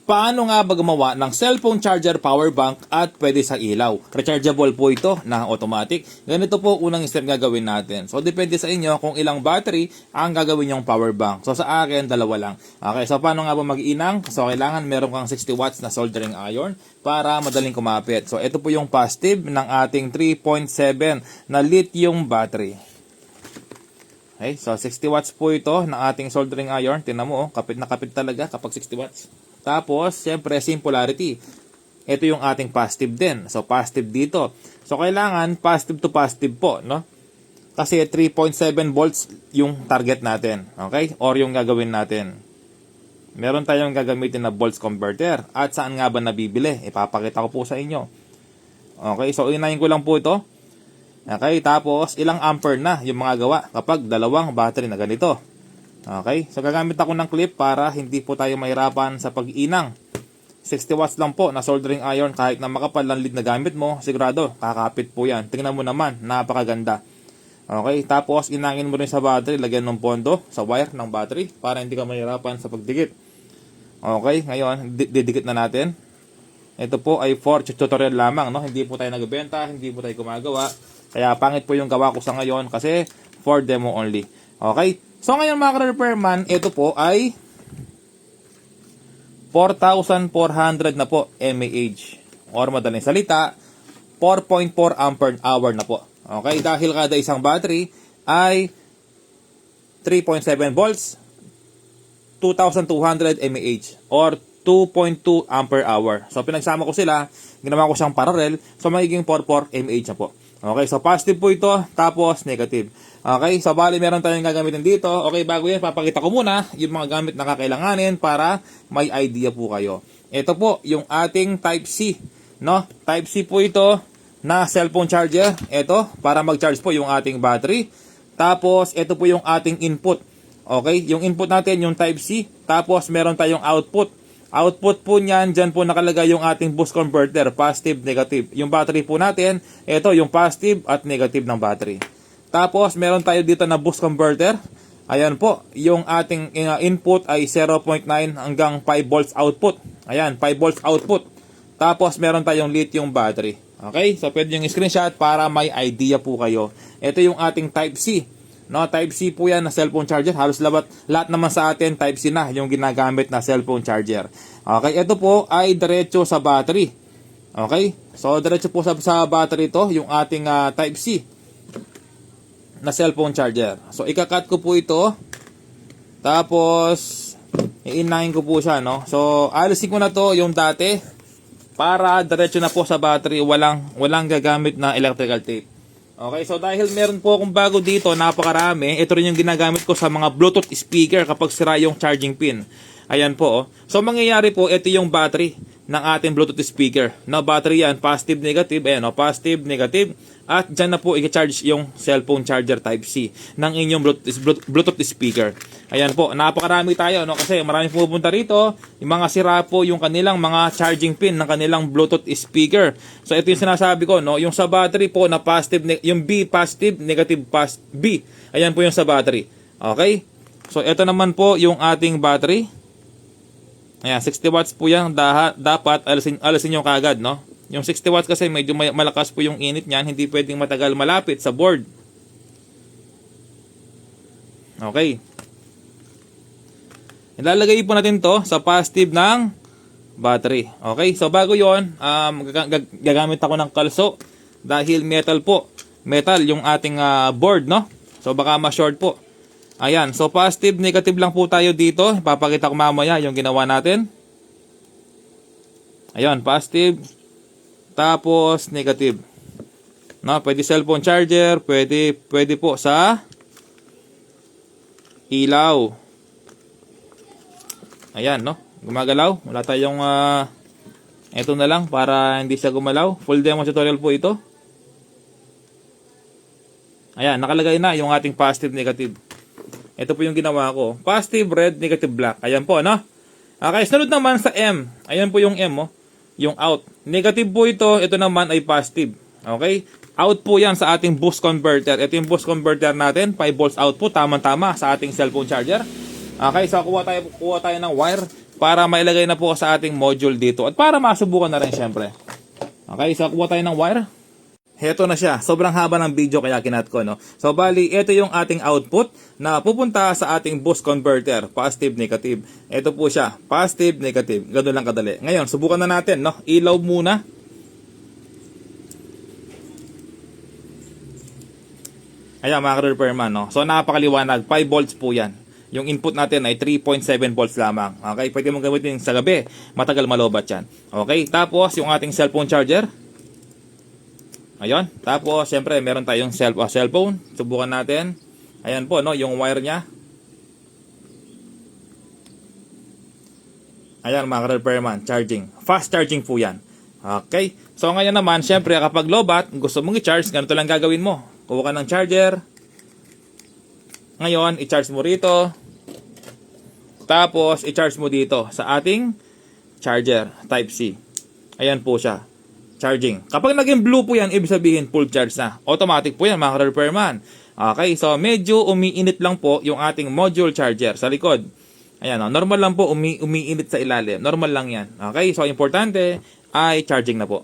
Paano nga ba gumawa ng cellphone charger power bank at pwede sa ilaw? Rechargeable po ito na automatic. Ganito po unang step gagawin natin. So depende sa inyo kung ilang battery ang gagawin yung power bank. So sa akin, dalawa lang. Okay, so paano nga ba mag-inang? So kailangan meron kang 60 watts na soldering iron para madaling kumapit. So ito po yung positive ng ating 3.7 na lithium battery. Okay, so 60 watts po ito ng ating soldering iron. Tingnan mo, kapit na kapit talaga kapag 60 watts. Tapos, siyempre, same polarity. Ito yung ating positive din. So, positive dito. So, kailangan positive to positive po, no? Kasi 3.7 volts yung target natin. Okay? Or yung gagawin natin. Meron tayong gagamitin na volts converter. At saan nga ba nabibili? Ipapakita ko po sa inyo. Okay? So, inayin ko lang po ito. Okay? Tapos, ilang ampere na yung mga gawa kapag dalawang battery na ganito. Okay, so gagamit ako ng clip para hindi po tayo mahirapan sa pag-inang. 60 watts lang po na soldering iron, kahit na makapal ang lead na gamit mo, sigurado kakapit po yan. Tingnan mo naman, napakaganda. Okay, tapos inangin mo rin sa battery, lagyan ng pondo sa wire ng battery para hindi ka mahirapan sa pagdikit. Okay, ngayon didikit na natin. Ito po ay for tutorial lamang, no? Hindi po tayo nagbebenta, hindi po tayo gumagawa. Kaya pangit po yung gawa ko sa ngayon kasi for demo only. Okay? So ngayon mga ka-repairman, ito po ay 4,400 na po mAh. Or madaling salita, 4.4 ampere hour na po. Okay? Dahil kada isang battery ay 3.7 volts, 2,200 mAh or 2.2 ampere hour. So pinagsama ko sila, ginawa ko siyang parallel, so magiging 4.4 mAh na po. Okay, so positive po ito, tapos negative. Okay, so bali meron tayong gagamitin dito. Okay, bago yan, papakita ko muna yung mga gamit na kakailanganin para may idea po kayo. Ito po, yung ating Type-C. No? Type-C po ito na cellphone charger. Ito, para mag-charge po yung ating battery. Tapos, ito po yung ating input. Okay, yung input natin, yung Type-C. Tapos, meron tayong output. Output po niyan, dyan po nakalagay yung ating boost converter, positive, negative. Yung battery po natin, ito yung positive at negative ng battery. Tapos, meron tayo dito na boost converter. Ayan po, yung ating input ay 0.9 hanggang 5 volts output. Ayan, 5 volts output. Tapos, meron tayong lithium battery. Okay, so pwede yung screenshot para may idea po kayo. Ito yung ating Type-C. No, Type-C po yan na cellphone charger. Halos lahat naman sa atin Type-C na yung ginagamit na cellphone charger. Okay, ito po ay diretso sa battery. Okay, so diretso po sa battery ito yung ating Type-C na cellphone charger. So ikakat ko po ito. Tapos iinahin ko po siya, no. So alisin ko na to yung dati para diretso na po sa battery, walang gagamit na electrical tape. Okay, so dahil meron po akong bago dito, napakarami, ito rin yung ginagamit ko sa mga Bluetooth speaker kapag sira yung charging pin. Ayan po, oh. So mangyayari po, ito yung battery ng ating Bluetooth speaker. Na battery yan, positive, negative, ayan, oh, positive, negative. At dyan na po i-charge yung cellphone charger Type-C ng inyong Bluetooth speaker. Ayan po, napakarami tayo, no? Kasi marami pumupunta rito, yung mga sira po yung kanilang mga charging pin ng kanilang Bluetooth speaker. So ito yung sinasabi ko, no? Yung sa battery po na positive, yung B positive, negative B. Ayan po yung sa battery. Okay? So ito naman po yung ating battery. Ayan, 60 watts po yan. Dapat alisin yung kagad, no? Yung 60 watts kasi medyo malakas po yung init niyan, hindi pwedeng matagal malapit sa board. Okay. Ilalagay po natin to sa positive ng battery. Okay, so bago yon, gagamit ako ng kalso dahil metal po. Metal yung ating board, no? So baka ma-short po. Ayan, so positive, negative lang po tayo dito. Ipapakita ko mamaya yung ginawa natin. Ayan, positive. Tapos negative. No, pwede cellphone charger, pwede po sa ilaw. Ayan, no? Gumagalaw. Wala tayong ito na lang para hindi siya gumalaw. Full demo tutorial po ito. Ayan, nakalagay na yung ating positive, negative. Ito po yung ginawa ko. Positive, red, negative, black. Ayan po, no? Okay, sunod naman sa M. Ayan po yung M, oh. Yung out. Negative po ito. Ito naman ay positive. Okay? Out po yan sa ating boost converter. Ito yung boost converter natin. 5 volts output. Tama-tama sa ating cellphone charger. Okay, so kuha tayo ng wire para mailagay na po sa ating module dito at para masubukan na rin syempre. Okay, so kuha tayo ng wire. Heto na siya. Sobrang haba ng video kaya kinat ko, no? So, bali, ito yung ating output na pupunta sa ating boost converter. Positive, negative. Ito po siya. Positive, negative. Ganun lang kadali. Ngayon, subukan na natin, no? Ilaw muna. Ayan, mga ka-repairman, no? So, napakaliwanag. 5 volts po yan. Yung input natin ay 3.7 volts lamang. Okay? Pwede mong gamitin sa gabi. Matagal malobat yan. Okay? Tapos, yung ating cellphone charger. Ayun. Tapos, syempre, meron tayong cellphone. Subukan natin. Ayan po, no? Yung wire niya. Ayan, mga ka-repairman. Charging. Fast charging po yan. Okay? So, ngayon naman, syempre, kapag lobat, gusto mong i-charge, ganito lang gagawin mo. Kuha ka ng charger. Ngayon, i-charge mo rito. Tapos, i-charge mo dito sa ating charger, Type-C. Ayan po siya. Charging. Kapag naging blue po yan, ibig sabihin full charge na. Automatic po yan, mga ka-repairman. Okay, so medyo umiinit lang po yung ating module charger sa likod. Ayan, normal lang po umiinit sa ilalim. Normal lang yan. Okay, so importante ay charging na po.